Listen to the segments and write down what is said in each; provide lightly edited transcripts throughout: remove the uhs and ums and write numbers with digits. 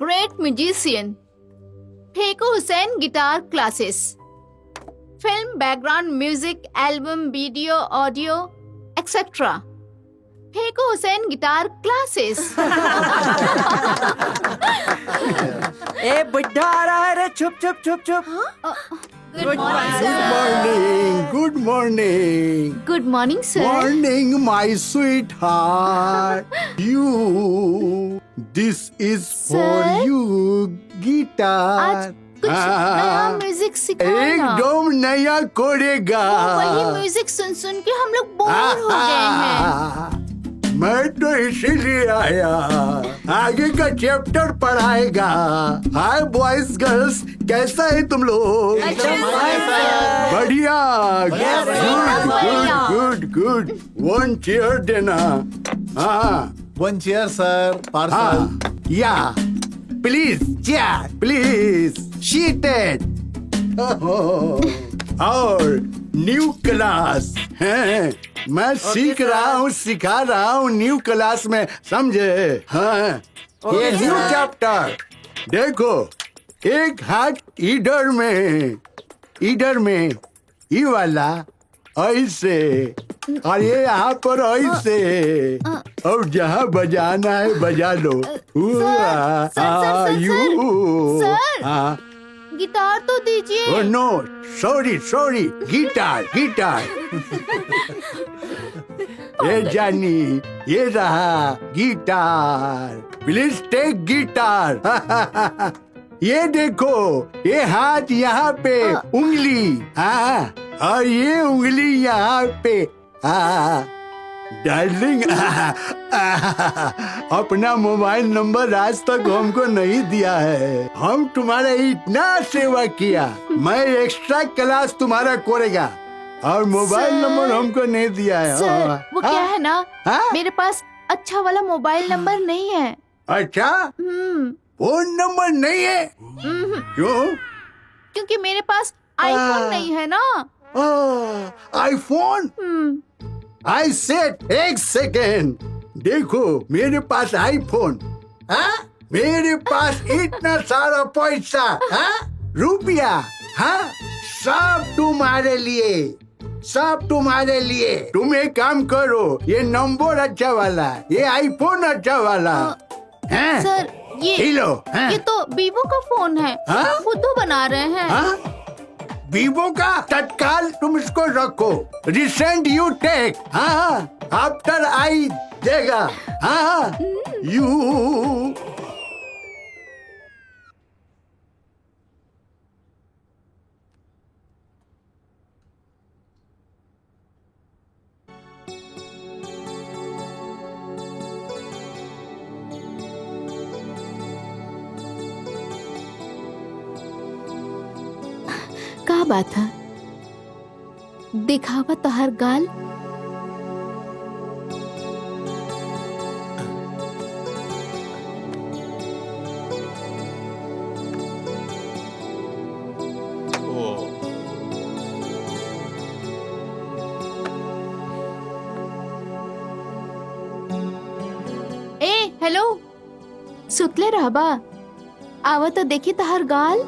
great musician. Feku Hussain guitar classes. Film background music, album, video, audio, etc. Feku Hussain guitar classes. ए बुड्ढा आ रहा है रे, चुप चुप चुप चुप। Good morning, sir. Good morning. Good morning, sir. Morning, my sweetheart. This is Sir? for you, guitar. आज कुछ नया म्यूजिक सिखाना। एकदम नया कोरेगा। वही म्यूजिक सुन सुन के हम लोग बोर हो गए हैं। मैं तो इसीलिए आया, आगे का चैप्टर पढ़ाएगा। हाय बॉयज गर्ल्स, कैसा है तुम लोग? बढ़िया। Good good. वन चेयर देना। हाँ वन चेयर सर, पार्सल। हाँ या प्लीज चेयर प्लीज सीटेड। और न्यू क्लास है, मैं सीख रहा हूँ, सिखा रहा हूँ न्यू क्लास में, समझे? हाँ ये न्यू चैप्टर देखो, एक हाथ इधर में ये वाला ऐसे, और ये यहाँ पर ऐसे, और जहाँ बजाना है बजा लो। सर, गिटार तो दीजिए। Oh no, sorry, guitar. ये जानी, ये रहा गिटार, प्लीज टेक गिटार। ये देखो, ये हाथ यहाँ पे, उंगली, हाँ, और ये उंगली यहाँ पे, हाँ। डार्लिंग, अपना मोबाइल नंबर आज तक हमको नहीं दिया है। हम तुम्हारा इतना सेवा किया, मैं एक्स्ट्रा क्लास तुम्हारा करेगा, और मोबाइल नंबर हमको नहीं दिया है। सर, वो क्या है ना, हाँ? मेरे पास अच्छा वाला मोबाइल नंबर नहीं है। अच्छा, फोन नंबर नहीं है? क्यों? क्योंकि मेरे पास आईफोन नहीं है ना। आईफोन? आई सेड एक सेकेंड, देखो मेरे पास आईफोन, हाँ? मेरे पास इतना सारा पैसा, हाँ? रुपया, हाँ? सब तुम्हारे लिए। तुम एक काम करो, ये नंबर अच्छा वाला, ये आईफोन अच्छा वाला, हैं? सर, लो, हाँ? ये तो वीवो का फोन है। हाँ? खुद तो बना रहे हैं। हाँ? वीवो का? तत्काल तुम इसको रखो, रिसेंट यू टेक, हाँ, आफ्टर आई देगा, हाँ, यू। का बात है, दिखावा तो हर गाल। ए हेलो, सुतले रहबा, आवा तो देखी तो हर गाल।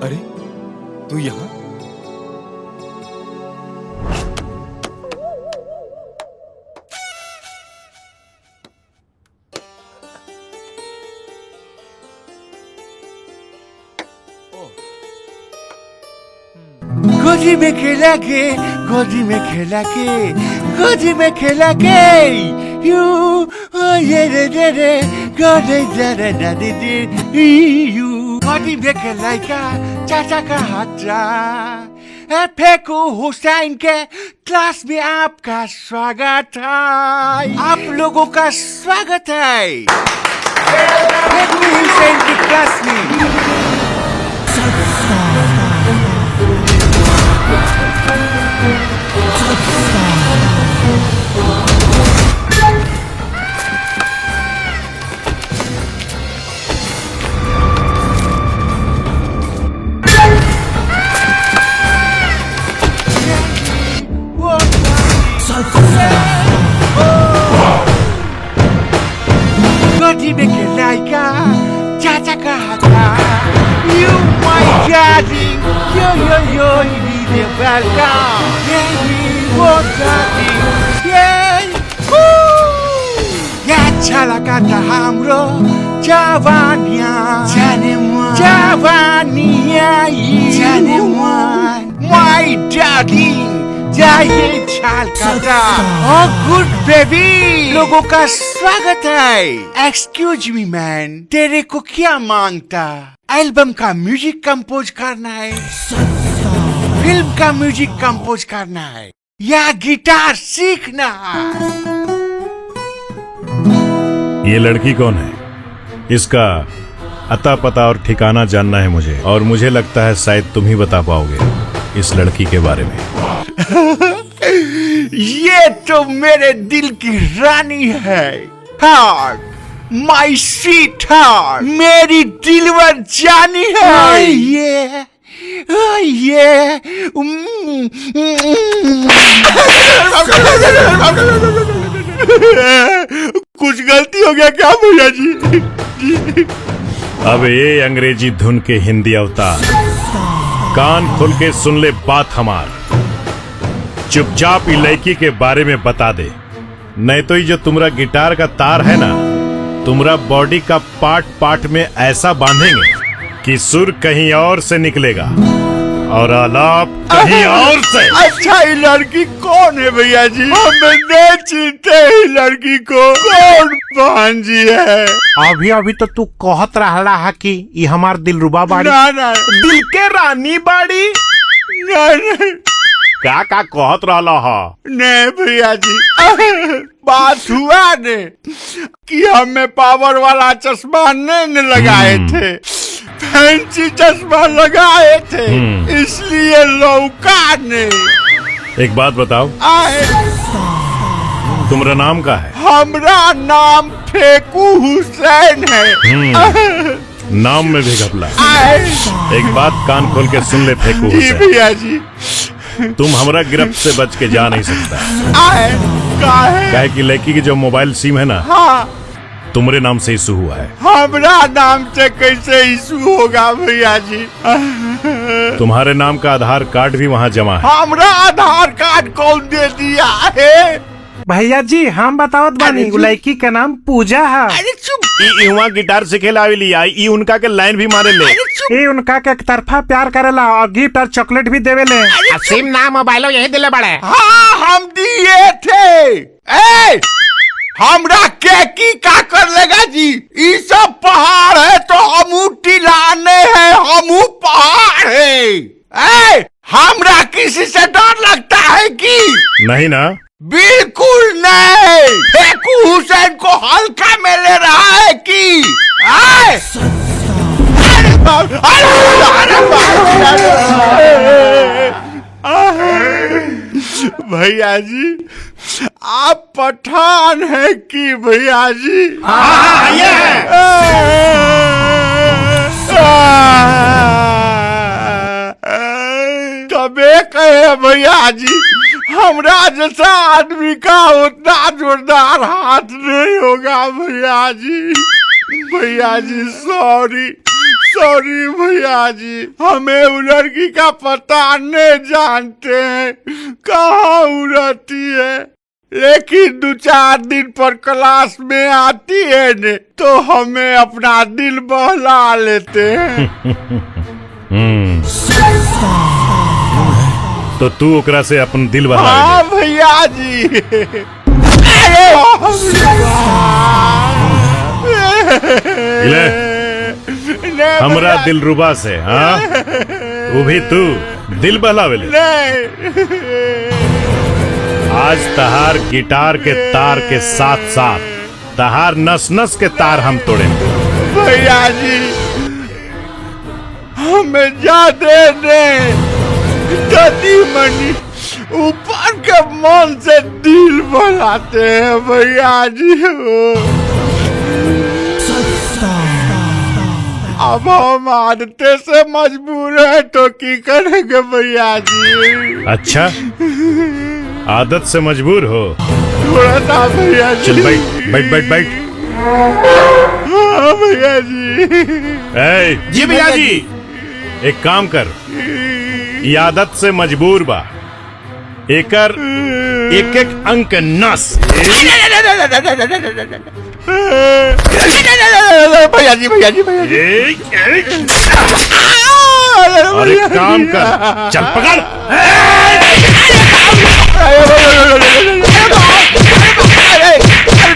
अरे तू यहाँ? गोदी में खेला के यू ये रे गोदी जरे नदी यू गोदी में खेला का चाचा का हाथा। फेकू हुसैन के क्लास में आपका स्वागत है। आप लोगों का स्वागत है फेकू हुसैन की क्लास में। छलका यही वो जाति या छलका त हाम्रो जवानिया जवानिया जाने माय डार्लिंग जाइए छलका गुड बेबी लोगों का स्वागत है। एक्सक्यूज मी मैन, तेरे को क्या मांगता? एल्बम का म्यूजिक कंपोज करना है, फिल्म का म्यूजिक कंपोज करना है, या गिटार सीखना है? ये लड़की कौन है? इसका अता पता और ठिकाना जानना है मुझे, और मुझे लगता है शायद तुम ही बता पाओगे इस लड़की के बारे में। ये तो मेरे दिल की रानी है, हार्ट, माय स्वीट हार्ट, मेरी दिलवर जानी है। ये कुछ गलती हो गया क्या भैया जी? अब ये अंग्रेजी धुन के हिंदी अवतार, कान खोल के सुन ले बात हमार। चुपचाप लड़की के बारे में बता दे, नहीं तो ये जो तुम्हारा गिटार का तार है ना, तुम्हारा बॉडी का पार्ट पार्ट में ऐसा बांधेंगे कि सुर कहीं और से निकलेगा और आलाप कहीं और से। अच्छा, ये लड़की कौन है भैया जी? हमें नहीं चिंते ही लड़की को, कौन बहन जी है? अभी अभी तो तू कहत रहा है कि ये हमार दिलरुबा बाड़ी। ना दिल के रानी बाड़ी। नहीं का कहत रहा हा? नहीं भैया जी, बात हुआ ने कि हमें पावर वाला चश्मा नहीं लगाए थे, फैंसी चश्मा लगाए थे, इसलिए लौका ने। एक बात बताओ, तुम्हारा नाम का है? हमरा नाम फेकू हुसैन है। नाम में भी घपला। एक बात कान खोल के सुन ले फेकू जी हुसैन, भैया जी, तुम हमरा गिरफ्त से बच के जा नहीं सकता। काहे कि लड़की की जो मोबाइल सिम है ना, हाँ, तुम्हारे नाम से इशू हुआ है। हमरा नाम से कैसे इशू होगा भैया जी? तुम्हारे नाम का आधार कार्ड भी वहाँ जमा है। हमरा आधार कार्ड कौन दे दिया है? भैया जी हम बतावत बानी, लड़की का नाम पूजा है। अरे चुप। वहाँ गिटार सिखेला आवेली, ई उनका के लाइन भी मारे ले। ये उनका के एक तरफा प्यार करेला और गिफ्ट और चॉकलेट भी देवेले। सिम ना मोबाइलो यही दिले बड़े। हाँ, हम दिए थे। ए, हमरा के का कर लेगा जी? ये सब पहाड़ है तो हमू टिलाने हैं, हमू पहाड़ है। ए, हमरा किसी से डर लगता है कि? नहीं ना? बिल्कुल नहीं। फेकू हुसैन को हल्का में ले रहा है कि? भैया जी, आप पठान है कि भैया जी? तबे कहे भैया जी, हमरा जैसा आदमी का उतना जोरदार हाथ नहीं होगा भैया जी। भैया जी सॉरी भैया जी, हमें वो लड़की का पता नहीं जानते हैं कहाँ उड़ती है, लेकिन 2-4 दिन पर क्लास में आती है ने तो हमें अपना दिल बहला लेते हैं। तो तू ओकरा से अपन दिल बहला ले। हाँ भैया जी। हमरा दिलरुबा से, हाँ, वो भी तू दिल बहलावे ले। आज तहार गिटार के तार के साथ साथ तहार नस नस के तार हम तोड़े। भैया जी, हमें जादे नहीं, दादी मनी ऊपर के मन से दिल बनाते हैं भैया जी। अब हम आदते से मजबूर है तो की करेंगे भैया जी? अच्छा, आदत से मजबूर हो? थोड़ा सा भैया जी। चल बैठ। हाँ भैया जी। जी भैया जी, एक काम कर, जी। ई आदत से मजबूर बा। एकर एक एक अंक नस। भैया जी भैया जी भैया जी। अरे काम कर, चल पकड़।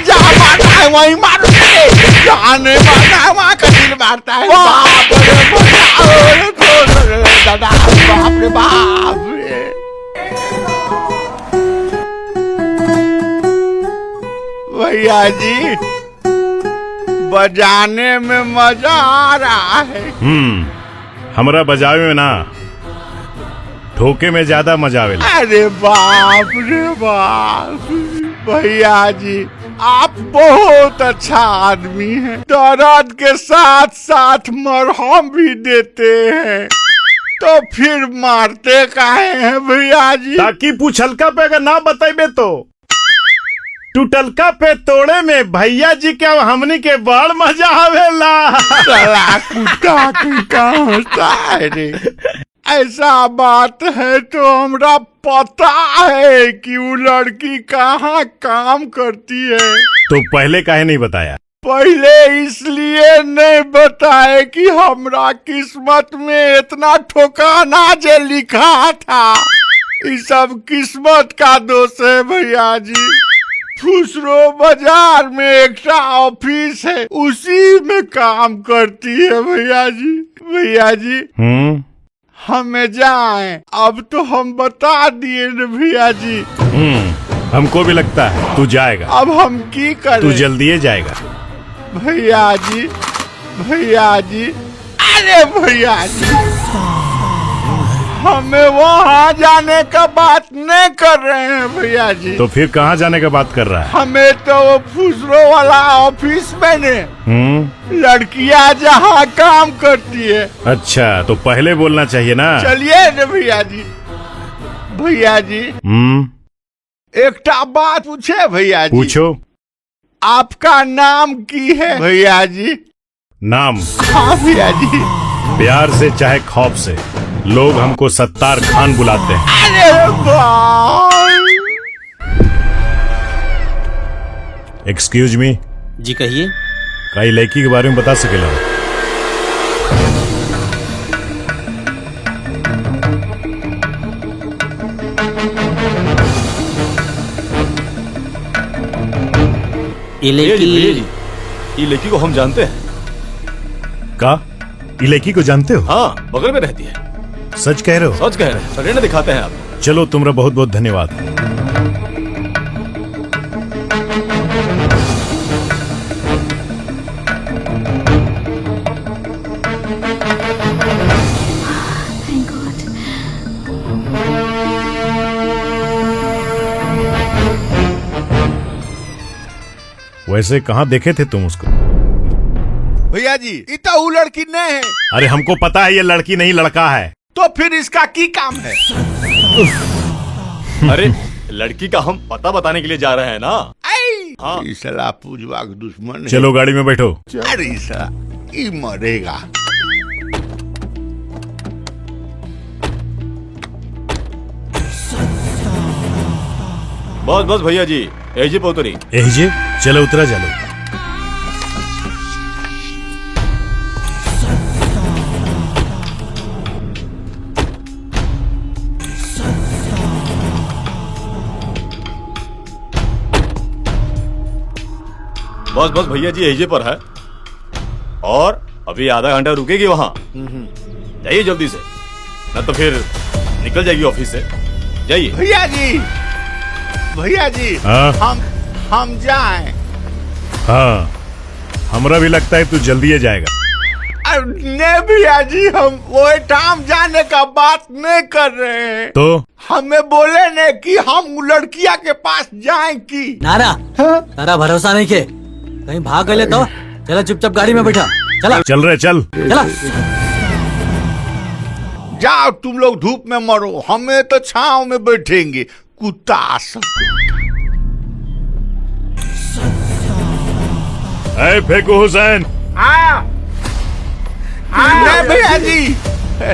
जहाँ मारना है वहीं मारो, जहाँ नहीं मारना है वहाँ कटील मारता है। बाप रे दादा, बाप रे बाप रे। भैया जी बजाने में मजा आ रहा है। हमरा बजावे में ना, ठोके में ज्यादा मजा आवेला। अरे बाप रे बाप, भैया जी आप बहुत अच्छा आदमी हैं। दर्द के साथ साथ मरहम भी देते हैं, तो फिर मारते काहे हैं भैया जी? ताकि पूछलका पे अगर ना बताइबे तो टूटलका पे तोड़े में भैया जी के हमनी के बड़ मजा आवेला। साला कुत्ता कुत्ता हंसता है रे। ऐसा बात है तो हमरा पता है कि वो लड़की कहाँ काम करती है। तो पहले काहे नहीं बताया? पहले इसलिए नहीं बताए कि हमरा किस्मत में इतना ठोकाना जे लिखा था। ये सब किस्मत का दोष है भैया जी। खुसरो बाजार में एक ऑफिस है, उसी में काम करती है भैया जी। भैया जी हमें जाएं, अब तो हम बता दिए न भैया जी। हमको भी लगता है तू जाएगा। अब हम की करें? तू जल्दी जाएगा भैया जी। भैया जी, अरे भैया जी हमें वहाँ जाने का बात नहीं कर रहे हैं भैया जी। तो फिर कहाँ जाने का बात कर रहा है? हमें तो वो फुसरो वाला ऑफिस में ने लड़कियाँ जहाँ काम करती है। अच्छा तो पहले बोलना चाहिए ना। चलिए न भैया जी। भैया जी एक बात पूछे भैया जी? पूछो। आपका नाम की है भैया जी? नाम? हाँ भैया जी। प्यार से चाहे खौफ से लोग हमको सत्तार खान बुलाते हैं। अरे भाई। Excuse me. जी कहिए। कई लड़की के बारे में बता सकेला? ये लड़की को हम जानते हैं। का? ये लड़की को जानते हो? हाँ, बगल में रहती है। सच कह रहे हो? सच कह रहे हैं, सरेंडर दिखाते हैं आप। चलो तुम्हारा बहुत बहुत धन्यवाद। Thank God. वैसे कहाँ देखे थे तुम उसको? भैया जी इतना वो लड़की नहीं है। अरे हमको पता है ये लड़की नहीं लड़का है। तो फिर इसका की काम है? अरे लड़की का हम पता बताने के लिए जा रहे हैं ना। हाँ। साला पूजवा का दुश्मन है। चलो गाड़ी में बैठो। अरे साला ये मरेगा। बस बस भैया जी, एजी पोतरी। एजे चलो उतरा चलो। बस बस भैया जी एजे पर है और अभी आधा घंटा रुकेगी वहां। जाइए जल्दी से, न तो फिर निकल जाएगी ऑफिस से। जाइए भैया जी। भैया जी हाँ? हम जाएं। हाँ हमरा भी लगता है तू जल्दी जाएगा। नहीं भैया जी, हम वो टाइम जाने का बात नहीं कर रहे हैं। तो हमें बोले ने कि हम लड़किया के पास जाएं की। नारा तारा भरोसा नहीं के, कहीं भाग गए तो चला चुपचाप गाड़ी में बैठा। चला चल रहे चल। चला। जाओ तुम लोग धूप में मरो, हमें तो छांव में बैठेंगे। कुत्ता सब। फेंको हुसैन। नहीं भैया जी,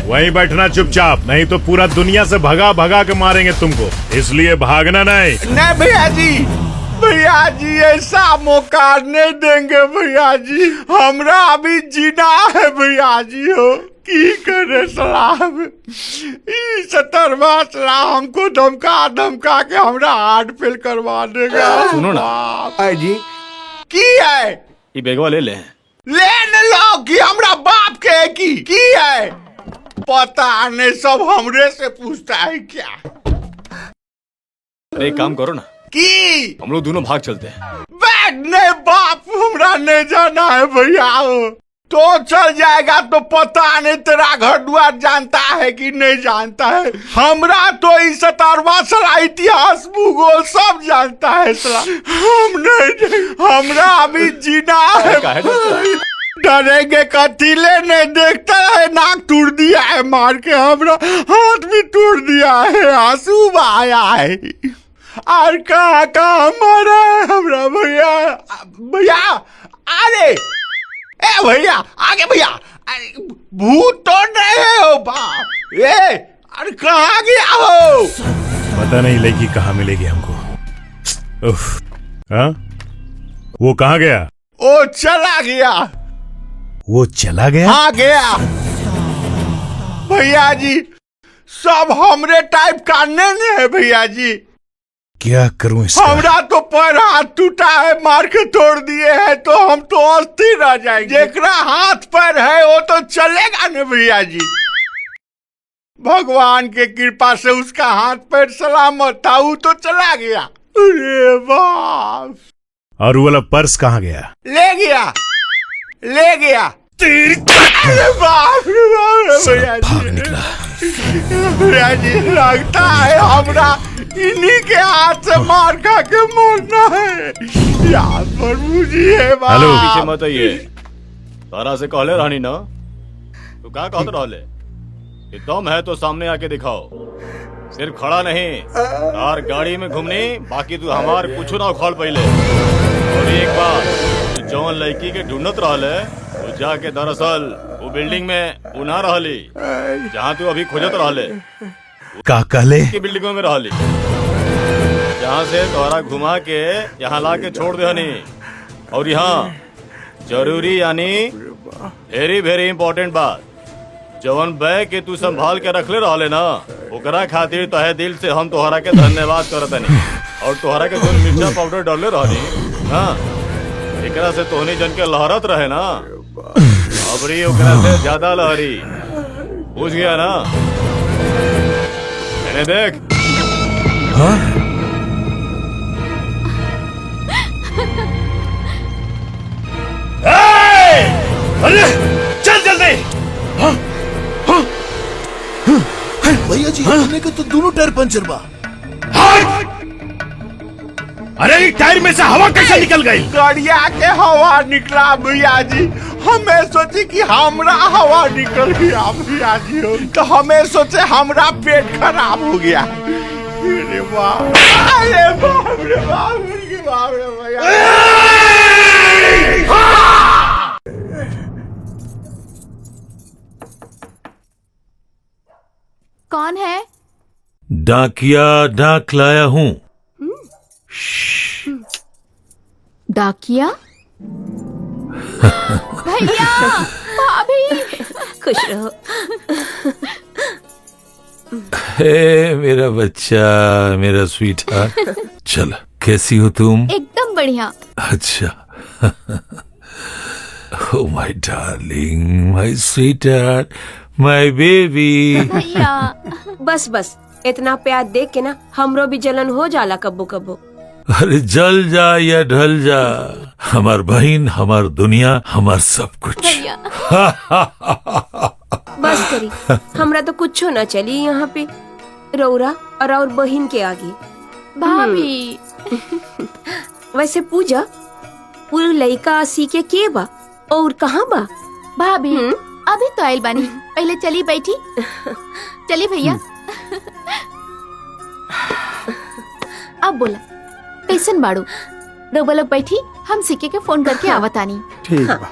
वहीं बैठना चुपचाप, नहीं तो पूरा दुनिया से भगा भगा के मारेंगे तुमको, इसलिए भागना नहीं। नहीं भैया जी ऐसा मौका नहीं देंगे भैया जी, हमरा अभी जीना है भैया जी। हो की करे सलाम, 70वां सलाह हमको धमका के हमरा हार्ट फेल करवा देगा। सुनो ना। आई जी की है ये बेगवा ले ले। ले न लो कि हमरा बाप के की है, पता नहीं सब हमरे से पूछता है क्या। अरे एक काम करो ना, की हम लोग दोनों भाग चलते हैं। बैठ नहीं बाप, हमरा नहीं जाना है भैया। तो चल जाएगा तो पता नहीं तेरा घर द्वार जानता है कि नहीं जानता है। हमरा तो इस 70वां साल इतिहास भूगोल सब जानता है साला। हम नहीं, हमरा अभी जीना है। काहे डरते हो? डरेंगे कतीले नहीं देखता है, नाक तोड़ दिया है मार के, हमरा हाथ भी तोड़ दिया है, आंसू बहाया है। और कहाँ मारा है हमरा भैया। अरे ए भैया आगे भैया, भूत तो नहीं हो बाप। अरे कहाँ गया हो? पता नहीं लड़की कहाँ मिलेगी हमको। उफ, हाँ? वो कहाँ गया? ओ चला गया। वो चला गया? हाँ गया भैया जी, सब हमरे टाइप का नहीं है भैया जी। क्या करूं इसका? हमरा तो पैर हाथ टूटा है, मार के तोड़ दिए हैं, तो हम तो अस्थिर रह जाएंगे। जेकरा हाथ पैर है वो तो चलेगा न भैया जी। भगवान के कृपा से उसका हाथ पैर सलामत था, वो तो चला गया। अरे बाप। और वो वाला पर्स कहाँ गया? ले गया। अरे बाप रे बाप भैया भाग जी। निकला। भैया जी लगता है हमरा इन्हीं के हाथ से मार खा के मरना है। यार प्रभु जी है हेलो। पीछे मत आइए। तारा से कहले रहनी ना, तू क्या कहते रहले कि दम है तो सामने आके दिखाओ, सिर्फ खड़ा नहीं। तार गाड़ी में घूमनी, बाकी तू हमार कुछ ना उखाड़ पहले। और एक बात, तू जौन लड़की के ढूंढत रहले, वो जाके दरअसल वो बिल्डिंग में उना रहली जहाँ तू अभी खोजत रहले, का कहले? की बिल्डिंगों में रहली, जहाँ से तोहरा घुमा के यहाँ ला के छोड़ दे हनी। और यहाँ जरूरी यानी वेरी वेरी इंपॉर्टेंट बात, जवन बैग के तू संभाल के रखले रहले ना, ओकरा खातिर तहे दिल से हम तोहरा के धन्यवाद करत हनी। और तोहरा के जोन मिर्चा पाउडर डालले रहनी ना, एकरा से तोहनी जन के लहरत रहे ना, अबरी ओकरा से ज्यादा लहरी। बुझ गया ना? मैंने देख। हाँ? अरे चल जल्दी। भैया जी हमने के तो दोनों टायर पंचर बा। अरे ये टायर में से हवा कैसे निकल गई? गाड़िया के हवा निकला भैया जी, हमें सोचे कि हमरा हवा निकल गया भैया जी, तो हमें सोचे हमरा पेट खराब हो गया। अरे बाप रे बाप रे बाप रे भैया। कौन है? डाकिया डाक लाया हूँ। डाकिया? भैया, भाभी, खुश रहो। हे मेरा बच्चा, मेरा स्वीट हार्ट। चल, कैसी हो तुम? एकदम बढ़िया। अच्छा। Oh my darling, my sweet heart, my baby. भैया बस इतना प्यार देख के ना हमरो भी जलन हो जाला कब्बो कब्बो। अरे जल जा या ढल जा, हमार बहन, हमार दुनिया, हमार सब कुछ। भैया बस करी, हमरा तो कुछ ना चली यहाँ पे रौरा और बहन के आगे। भाभी वैसे पूजा, पूरी लड़का सीखे के बा और कहाँ बा? भाभी अभी तो आयल बानी, पहले चली बैठी। चली भैया। अब बोला कैसन बाड़ू? रउआ लोग बैठी, हम सीके के फोन करके आवतानी। ठीक हाँ। बा।